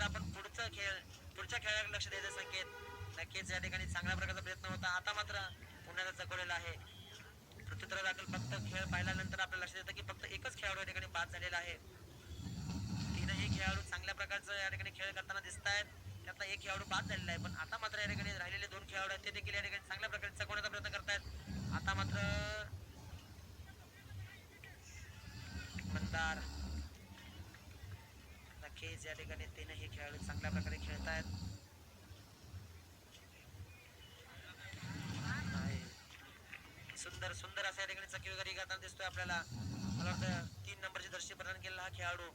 आपण पुढच्या खेळाकडे लक्ष द्यायचं संकेत नक्कीच या ठिकाणी चांगल्या प्रकारचा प्रयत्न होता. आता मात्र पुण्याला चकवलेला आहे. प्रत्युत्तर दाखल फक्त खेळ पाहिल्यानंतर आपल्याला लक्षात येतं की फक्त एकच खेळाडू या ठिकाणी बाद झालेला आहे. तीनही खेळाडू चांगल्या प्रकारचं या ठिकाणी खेळ करताना दिसत आहेत. त्यातला एक खेळाडू बाद झालेला आहे, पण आता मात्र या ठिकाणी राहिलेले दोन खेळाडू आहेत ते देखील या ठिकाणी चांगल्या प्रकारे चकवण्याचा प्रयत्न करतायत. आता मात्र मंदार नक्कीच या ठिकाणी तीनही खेळाडू चांगल्या प्रकारे खेळत आहेत. सुंदर सुंदर अशा या ठिकाणी चकी वगैरे करताना दिसतोय आपल्याला. मला वाटतं 3 नंबरची दर्शी प्रदान केलेला हा खेळाडू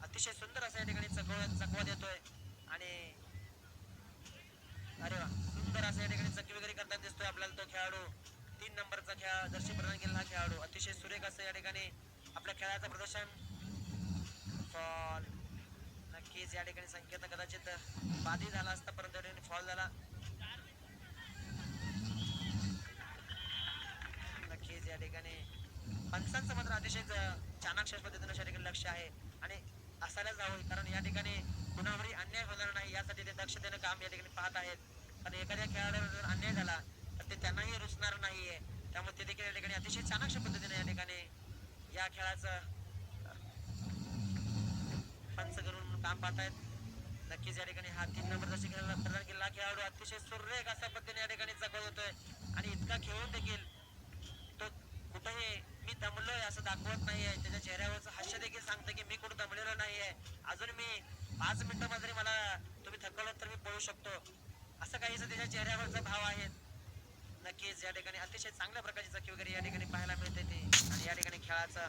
अतिशय सुंदर अशा या ठिकाणी चकवा देतोय आणि अरे वा सुंदर अशा या ठिकाणी चकी वगैरे करताना दिसतोय आपल्याला तो खेळाडू. 3 नंबरचा दर्शी प्रदान केलेला हा खेळाडू अतिशय सुरेख असं या ठिकाणी आपल्या खेळाचं प्रदर्शन. फॉल नक्कीच या ठिकाणी संकेत कदाचित बाधी झाला असता, परंतु या ठिकाणी फॉल झाला. नक्कीच या ठिकाणी पंचांचं मात्र अतिशय चाणाक्ष पद्धतीने या ठिकाणी लक्ष आहे आणि असायलाच हवं, कारण या ठिकाणी कुणावरही अन्याय होणार नाही यासाठी ते दक्षतेनं काम या ठिकाणी पाहत आहेत. कारण एखाद्या खेळाडूवर जर अन्याय झाला तर ते त्यांनाही रुचणार नाहीये, त्यामुळे ते देखील या ठिकाणी अतिशय चाणाक्ष पद्धतीने या ठिकाणी या खेळाचं पंच करून काम पाहत आहेत. नक्कीच या ठिकाणी हा 3 नंबर प्रदान केलेला खेळाडू अतिशय सुरेख अशा पद्धतीने या ठिकाणी चकवत होतोय आणि इतका खेळून देखील तो कुठेही मी दमलोय असं दाखवत नाहीये. त्याच्या चेहऱ्यावरचं हास्य देखील सांगतं की मी कुठं दमलेलो नाहीये, अजून मी 5 मिनिटं जरी मला तुम्ही थकवलं तर मी पळू शकतो, असं काहीच त्याच्या चेहऱ्यावरचा भाव आहे. नक्कीच या ठिकाणी अतिशय चांगल्या प्रकारची चकी वगैरे या ठिकाणी पाहायला मिळते ते आणि या ठिकाणी खेळाचं